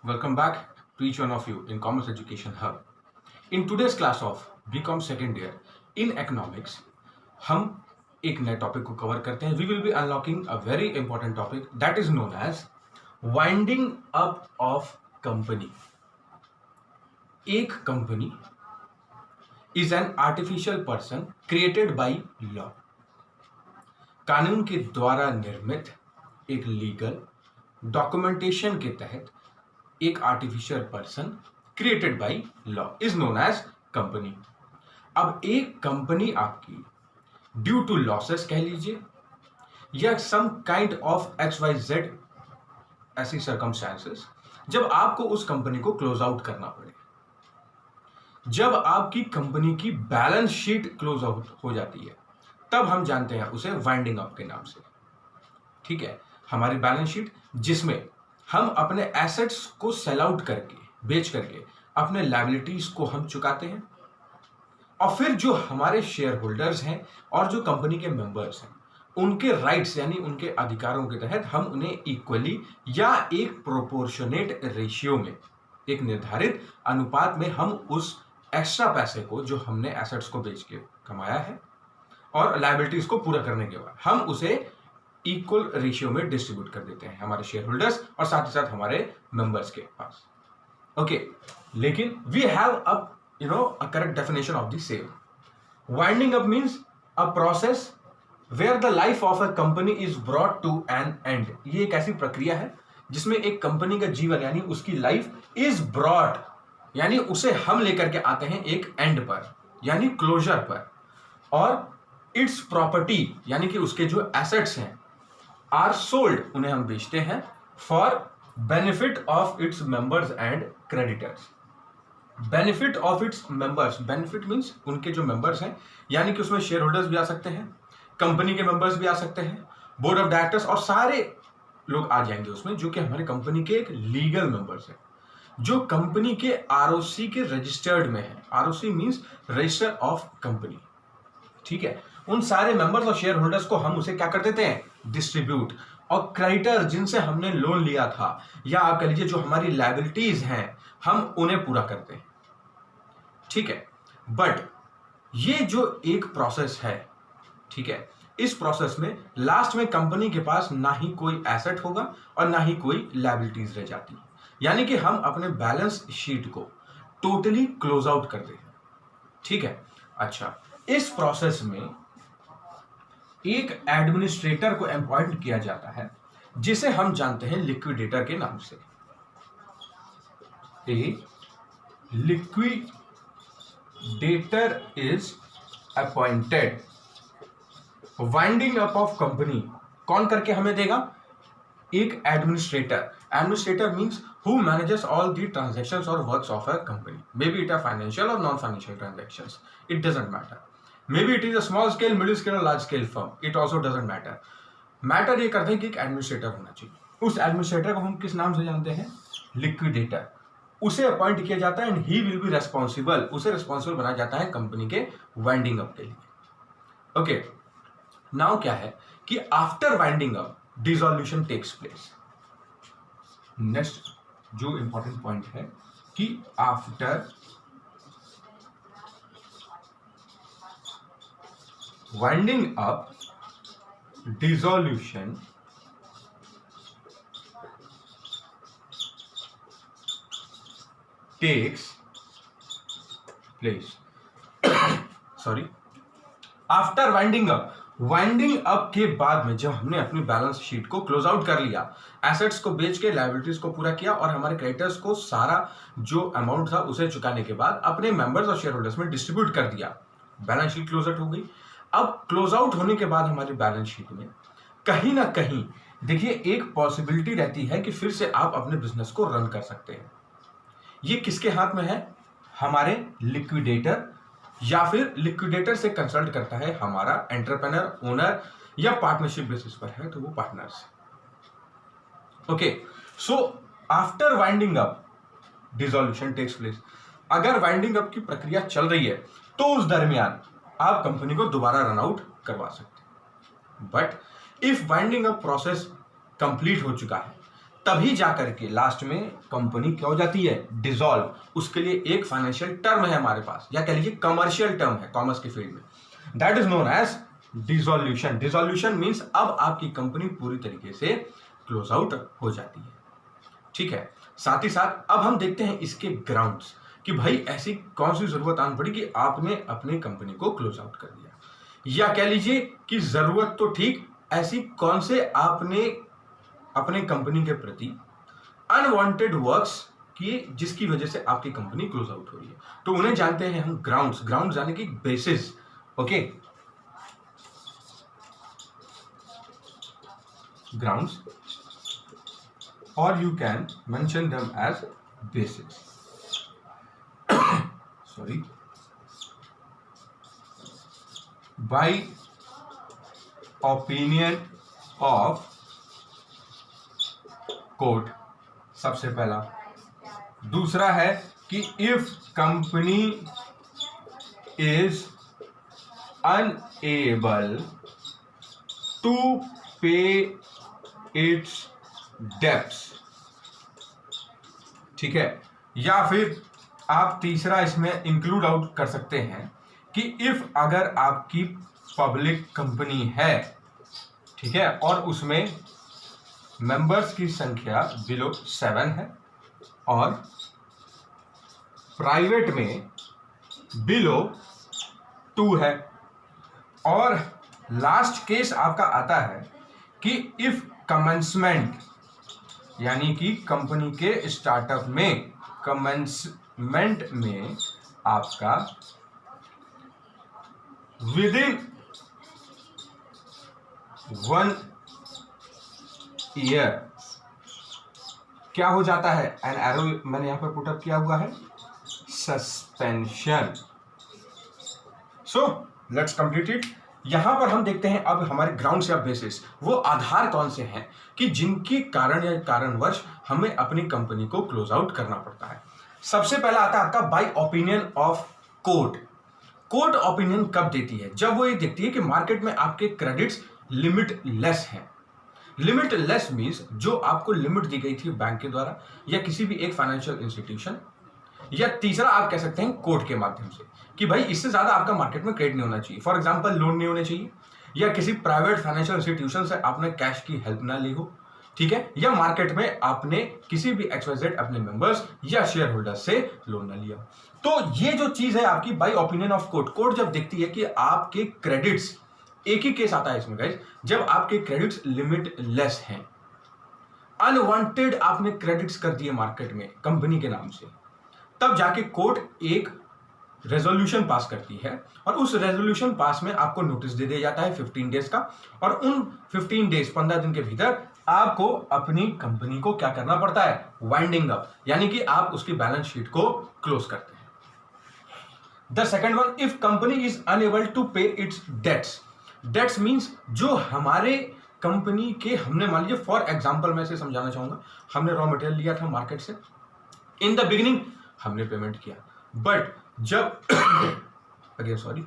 Welcome back to each one of you in Commerce Education Hub. In today's class of BCom second year in economics, हम एक नए topic को cover करते हैं. We will be unlocking a very important topic that is known as winding up of company. एक company is an artificial person created by law. कानून के द्वारा निर्मित एक लीगल डॉक्यूमेंटेशन के तहत एक artificial person created by law is known as company. अब एक कंपनी आपकी ड्यू टू लॉसेस कह लीजिए या सम काइंड ऑफ XYZ ऐसी सर्कमस्टांसेस, जब आपको उस कंपनी को क्लोज आउट करना पड़े, जब आपकी कंपनी की बैलेंस शीट क्लोज आउट हो जाती है, तब हम जानते हैं उसे वाइंडिंग अप के नाम से. ठीक है, हमारी बैलेंस शीट जिसमें हम अपने एसेट्स को सेल आउट करके बेच करके अपने लायबिलिटीज को हम चुकाते हैं, और फिर जो हमारे शेयर होल्डर्स हैं और जो कंपनी के मेंबर्स हैं उनके राइट्स यानी उनके अधिकारों के तहत हम उन्हें इक्वली या एक प्रोपोर्शनेट रेशियो में, एक निर्धारित अनुपात में हम उस एक्स्ट्रा पैसे को जो हमने एसेट्स को बेच के कमाया है और लायबिलिटीज को पूरा करने के बाद हम उसे इक्वल रेशियो में डिस्ट्रीब्यूट कर देते हैं हमारे शेयर होल्डर्स और साथ ही साथ हमारे मेंबर्स के पास. ओके, लेकिन we have a correct definition of the same. Winding up means a process where the life of a company is brought to an end. ये एक ऐसी प्रक्रिया है जिसमें एक कंपनी का जीवन यानी उसकी लाइफ इज ब्रॉट यानी उसे हम लेकर के आते हैं एक एंड पर यानी क्लोजर पर, और इट्स प्रॉपर्टी यानी कि उसके जो एसेट्स हैं आर सोल्ड, उन्हें हम बेचते हैं for benefit of its members and creditors. Benefit of its members, benefit means उनके जो मेंबर्स हैं यानी कि उसमें शेयर होल्डर्स भी आ सकते हैं, कंपनी के मेंबर्स भी आ सकते हैं, बोर्ड ऑफ डायरेक्टर्स और सारे लोग आ जाएंगे उसमें जो कि हमारे कंपनी के एक लीगल मेंबर्स हैं जो कंपनी के ROC के रजिस्टर्ड में है. ROC means register of company. ठीक है, उन सारे मेंबर्स और शेयर होल्डर्स को हम उसे क्या कर देते हैं, डिस्ट्रीब्यूट. और क्रेडिटर जिनसे हमने लोन लिया था या आप कह लीजिए जो हमारी लायबिलिटीज हैं हम उन्हें पूरा करते हैं. ठीक है, बट ये जो एक प्रोसेस है, ठीक है, इस प्रोसेस में लास्ट में कंपनी के पास ना ही कोई एसेट होगा और ना ही कोई लायबिलिटीज रह जाती, यानी कि हम अपने बैलेंस शीट को टोटली क्लोज आउट कर दें. ठीक है, अच्छा, इस प्रोसेस में एक एडमिनिस्ट्रेटर को अपॉइंट किया जाता है जिसे हम जानते हैं लिक्विडेटर के नाम से. A liquidator is appointed. Winding up of company कौन करके हमें देगा, एक administrator. Administrator means who manages all the transactions और works of a company, may be it are financial और non financial transactions, it doesn't matter. Maybe it is a small scale, middle scale or large scale firm. It also doesn't matter. Matter ये करते हैं कि एक administrator होना चाहिए. उस administrator को हम किस नाम से जानते हैं, लिक्विडेटर. उसे अपॉइंट किया जाता है and he will be responsible. उसे रेस्पॉन्सिबल बनाया जाता है कंपनी के वाइंडिंग अप के लिए. ओके, नाउ क्या है कि after winding up dissolution takes place. Next जो इंपॉर्टेंट पॉइंट है कि after winding up dissolution takes place. Sorry, after winding up, winding up के बाद में जब हमने अपनी बैलेंस शीट को क्लोज आउट कर लिया, एसेट्स को बेच के लायबिलिटीज को पूरा किया और हमारे क्रेडिटर्स को सारा जो अमाउंट था उसे चुकाने के बाद अपने मेंबर्स और शेयर होल्डर्स में डिस्ट्रीब्यूट कर दिया, बैलेंस शीट क्लोज आउट हो गई. अब क्लोज आउट होने के बाद हमारी बैलेंस शीट में कहीं ना कहीं देखिए एक पॉसिबिलिटी रहती है कि फिर से आप अपने बिजनेस को रन कर सकते हैं. ये किसके हाथ में है, हमारे लिक्विडेटर, या फिर लिक्विडेटर से कंसल्ट करता है हमारा एंटरप्रेन्योर, ओनर, या पार्टनरशिप बेसिस पर है तो वो partners. Okay, so after winding up dissolution takes place. अगर वाइंडिंग अप की प्रक्रिया चल रही है तो उस दरमियान आप कंपनी को दोबारा रन आउट करवा सकते हैं. But if winding up process complete हो चुका है तभी जाकर के लास्ट में कंपनी क्या हो जाती है, डिसॉल्व। उसके लिए एक फाइनेंशियल टर्म है हमारे पास, या कह लीजिए कमर्शियल टर्म है कॉमर्स के फील्ड में, that is known as dissolution. Dissolution means अब आपकी कंपनी पूरी तरीके से क्लोज आउट हो जाती है, ठीक है। साथ ही साथ अब हम देखते हैं इसके ग्राउंड्स कि भाई ऐसी कौन सी जरूरत आन पड़ी कि आपने अपनी कंपनी को क्लोज आउट कर दिया, या कह लीजिए कि जरूरत तो ठीक, ऐसी कौन से आपने अपने कंपनी के प्रति अनवांटेड वर्क्स किए जिसकी वजह से आपकी कंपनी क्लोज आउट हो रही है, तो उन्हें जानते हैं हम ग्राउंड्स। ग्राउंड्स यानी कि बेसिस, ओके, ग्राउंड्स, और you can mention them as basis, sorry, by opinion of court, सबसे पहला। दूसरा है कि if company is unable to pay its debts, ठीक है। या फिर आप तीसरा इसमें इंक्लूड आउट कर सकते हैं कि इफ अगर आपकी पब्लिक कंपनी है, ठीक है, और उसमें मेंबर्स की संख्या बिलो 7 है और प्राइवेट में बिलो 2 है, और लास्ट केस आपका आता है कि इफ कमेंसमेंट यानी कि कंपनी के स्टार्टअप में कमेंसमेंट में आपका विदिन 1 ईयर क्या हो जाता है, एन एरो मैंने यहां पर पुटअप किया हुआ है, suspension. So let's complete it. यहां पर हम देखते हैं अब हमारे ग्राउंड्स या बेसिस, वो आधार कौन से हैं कि जिनके कारण या कारणवश हमें अपनी कंपनी को क्लोज आउट करना पड़ता है। सबसे पहला आता है आपका by opinion of court. Court opinion कब देती है, जब वो ये देखती है कि मार्केट में आपके क्रेडिट्स लिमिट लेस हैं। लिमिट लेस मीन्स जो आपको लिमिट दी गई थी बैंक के द्वारा या किसी भी एक फाइनेंशियल इंस्टीट्यूशन, या तीसरा आप कह सकते हैं कोर्ट के माध्यम से कि भाई इससे ज्यादा आपका मार्केट में क्रेडिट नहीं होना चाहिए। फॉर एग्जांपल लोन नहीं होने चाहिए, या किसी प्राइवेट फाइनेंशियल इंस्टीट्यूशन से आपने कैश की हेल्प ना ली हो, ठीक है, या मार्केट में आपने किसी भी XYZ अपने मेंबर्स या शेयर होल्डर्स से लोन ना लिया। तो ये जो चीज है आपकी by opinion of court, court जब देखती है कि आपके क्रेडिट्स, एक ही केस आता है इसमें गाइस, जब आपके क्रेडिट्स लिमिट लेस हैं, अनवांटेड आपने क्रेडिट्स कर दिए मार्केट में कंपनी के नाम से, तब जाके कोर्ट एक रेजोल्यूशन पास करती है, और उस रेजोल्यूशन पास में आपको नोटिस दे दिया जाता है 15 डेज का, और उन 15 डेज 15 दिन के भीतर आपको अपनी कंपनी को क्या करना पड़ता है, वाइंडिंग अप, यानी कि आप उसकी बैलेंस शीट को क्लोज करते हैं। The second one, if company is unable to pay its debts. Debts means जो हमारे कंपनी के, हमने मान लीजिए फॉर एग्जांपल मैं इसे समझाना चाहूंगा, हमने रॉ मटेरियल लिया था मार्केट से, इन द बिगिनिंग हमने पेमेंट किया, बट जब अगेन सॉरी,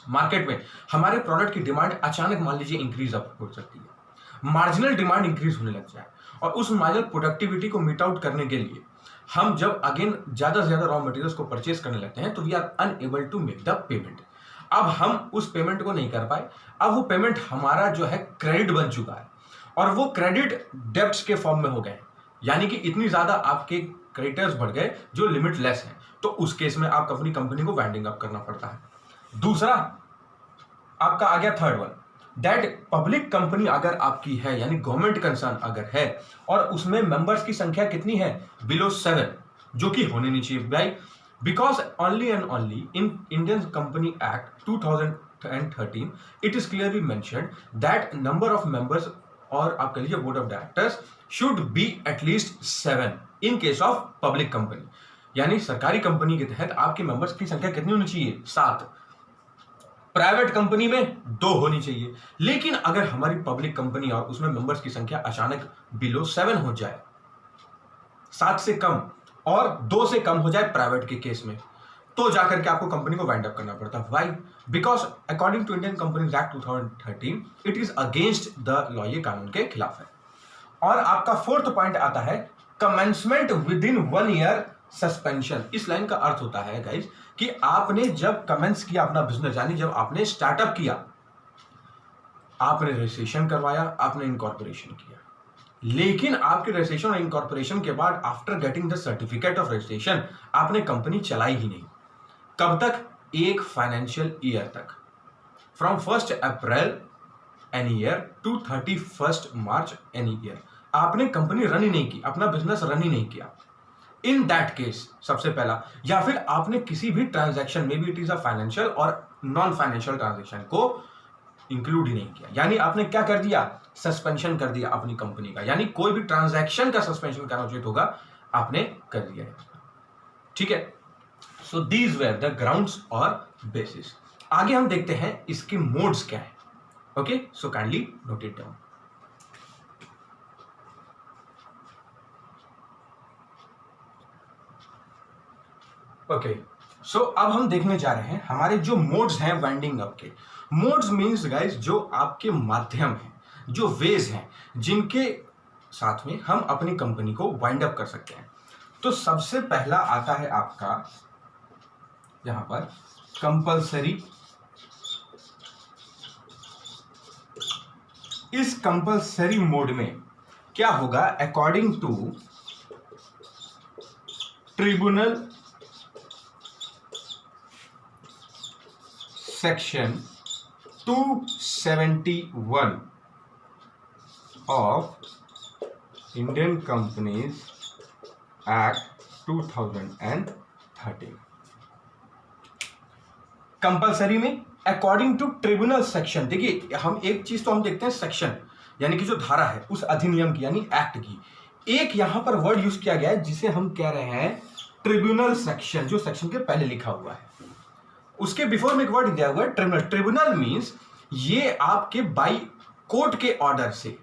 मार्केट में हमारे प्रोडक्ट की डिमांड अचानक मान लीजिए इंक्रीज अप हो सकती है, मार्जिनल डिमांड इंक्रीज होने लग जाए, और उस मार्जिनल प्रोडक्टिविटी को मीट आउट करने के लिए हम जब अगेन ज्यादा से ज्यादा रॉ मटेरियल्स को परचेज करने लगते हैं, तो we are unable to make the payment. अब हम उस पेमेंट को नहीं कर पाए, अब वो पेमेंट हमारा जो है क्रेडिट बन चुका है, और वो क्रेडिट डेब्ट्स के फॉर्म में हो गए, यानी कि इतनी ज्यादा आपके क्रेडिटर्स बढ़ गए जो लिमिट लेस है, तो उस केस में आप अपनी कंपनी को वाइंडिंग अप करना पड़ता है। दूसरा आपका आ गया third one, that public company अगर आपकी है, यानी गवर्नमेंट कंसर्न अगर है, और उसमें मेंबर्स की संख्या कितनी है, बिलो 7, जो कि होनी नहीं चाहिए भाई, because only and only in Indian company act 2013 it is clearly mentioned that number of members, और आप कह लीजिए board of directors, should be at least 7 in case of public company, यानी सरकारी कंपनी के तहत आपके मेंबर्स की संख्या कितनी होनी चाहिए, 7। प्राइवेट कंपनी में 2 होनी चाहिए। लेकिन अगर हमारी पब्लिक कंपनी और उसमें मेंबर्स की संख्या अचानक बिलो 7 हो जाए, 7 से कम, और 2 से कम हो जाए प्राइवेट के केस में, तो जाकर के आपको कंपनी को वाइंड अप करना पड़ता है। Why? Because according to Indian companies act 2013 it is against the law, ये कानून के खिलाफ है। और आपका फोर्थ पॉइंट आता है commencement with in 1 year suspension. इस लाइन का अर्थ होता है गाइज कि आपने जब कमेंस किया अपना बिजनेस, यानी जब आपने स्टार्टअप किया, आपने रजिस्ट्रेशन करवाया, आपने इनकॉर्पोरेशन किया, लेकिन आपके रजिस्ट्रेशन और इनकॉर्पोरेशन के बाद after getting the certificate of registration आपने कंपनी चलाई ही नहीं। कब तक? एक फाइनेंशियल ईयर तक, from 1 April any year to 31 March any year आपने कंपनी रन ही नहीं की, अपना बिजनेस रन ही नहीं किया। इन दैट केस सबसे पहला, या फिर आपने किसी भी ट्रांजैक्शन में भी इट इज अ फाइनेंशियल और नॉन फाइनेंशियल ट्रांजैक्शन को इंक्लूड ही नहीं किया, यानी आपने क्या कर दिया? सस्पेंशन कर दिया अपनी कंपनी का, यानी कोई भी ट्रांजैक्शन का सस्पेंशन करना उचित होगा, आपने कर दिया है। ठीक है, so these were the grounds और बेसिस। आगे हम देखते हैं इसके मोड्स क्या है। Okay, so kindly note it down. Okay, so अब हम देखने जा रहे हैं हमारे जो मोड्स हैं वाइंडिंग अप के। मोड्स मीन्स गाइस जो आपके माध्यम हैं, जो वेज हैं जिनके साथ में हम अपनी कंपनी को वाइंड अप कर सकते हैं। तो सबसे पहला आता है आपका यहां पर कंपल्सरी। इस कंपल्सरी मोड में क्या होगा? According to tribunal section 271 of Indian companies act 2013। Compulsory में अकॉर्डिंग टू ट्रिब्यूनल सेक्शन, देखिए हम एक चीज तो हम देखते हैं सेक्शन यानी कि जो धारा है उस अधिनियम की यानी एक्ट की, एक यहां पर वर्ड यूज किया गया है जिसे हम कह रहे हैं ट्रिब्यूनल सेक्शन, जो सेक्शन के पहले लिखा हुआ है। उसके बिफोर में एक वर्ड दिया हुआ है ट्रिब्यूनल। ट्रिब्यूनल मींस ये आपके बाई कोर्ट के ऑर्डर से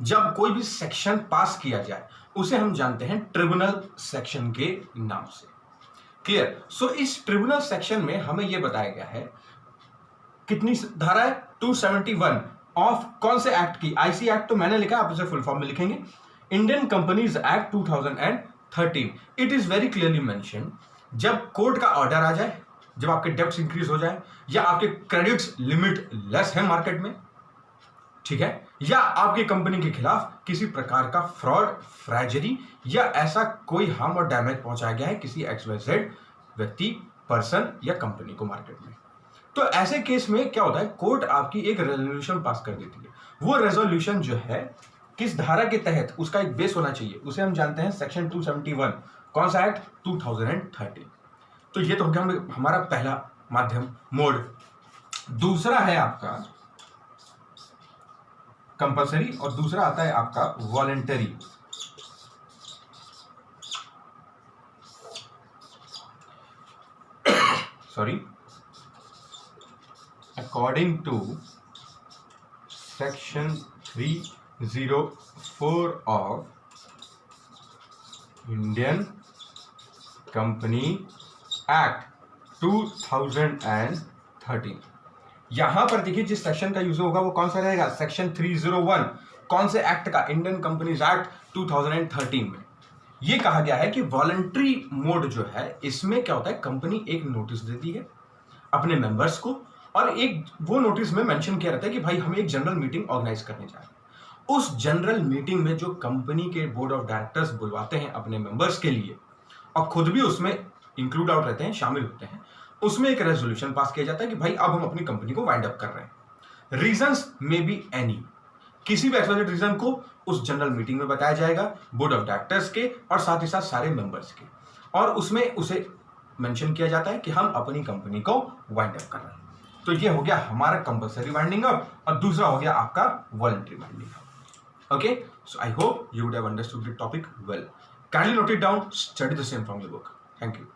जब कोई भी सेक्शन पास किया जाए उसे हम जानते हैं ट्रिब्यूनल सेक्शन के नाम से। क्लियर? सो इस ट्रिब्यूनल सेक्शन में हमें यह बताया गया है, कितनी धारा है? 271 ऑफ कौन से एक्ट की? आईसी एक्ट तो मैंने लिखा, आप इसे फुल फॉर्म में लिखेंगे Indian companies act 2013। It is very clearly mention, जब कोर्ट का ऑर्डर आ जाए, जब आपके डेब्ट्स इंक्रीज हो जाए, या आपके क्रेडिट्स लिमिट लेस है मार्केट में, ठीक है, या आपकी कंपनी के खिलाफ किसी प्रकार का फ्रॉड, फ्रैजरी या ऐसा कोई हार्म और डैमेज पहुंचाया गया है किसी XYZ व्यक्ति, पर्सन या कंपनी को मार्केट में, तो ऐसे केस में क्या होता है? कोर्ट आपकी एक रेजोल्यूशन पास कर देती है। वो रेजोल्यूशन जो है किस धारा के तहत, उसका एक बेस होना चाहिए, उसे हम जानते हैं सेक्शन 271। कौन सा एक्ट? 2013। तो ये तो हो गया हमारा पहला माध्यम मोड। दूसरा है आपका कंपल्सरी और दूसरा आता है आपका voluntary. Sorry, according to section 304 of Indian company act 2013। यहां पर देखिए जिस सेक्शन का यूज होगा वो कौन सा रहेगा? सेक्शन 301। कौन से एक्ट का? इंडियन कंपनीज एक्ट 2013 में ये कहा गया है कि वॉलंटरी मोड जो है इसमें क्या होता है, कंपनी एक नोटिस देती है अपने मेंबर्स को, और एक वो नोटिस में मेंशन किया रहता है कि भाई हम एक जनरल मीटिंग ऑर्गेनाइज करने जा रहे हैं। उस जनरल मीटिंग में जो कंपनी के बोर्ड ऑफ डायरेक्टर्स बुलवाते हैं अपने मेंबर्स के लिए और खुद भी उसमें इंक्लूड आउट रहते हैं, शामिल होते हैं, उसमें एक रेजोल्यूशन पास किया जाता है कि भाई अब हम अपनी कंपनी को वाइंड अप कर रहे हैं। रीजंस मे बी एनी, किसी भी एक्सप्लिसिट रीजन को उस जनरल मीटिंग में बताया जाएगा बोर्ड ऑफ डायरेक्टर्स के और साथ ही साथ सारे मेंबर्स के, और उसमें उसे मेंशन किया जाता है कि हम अपनी कंपनी को वाइंड अप कर रहे हैं। तो ये हो गया हमारा कंपल्सरी वाइंडिंग अप और दूसरा हो गया आपका voluntary winding up. Okay, so I hope you would have understood the topic well. Kindly note it down, study the same from your book. Thank you.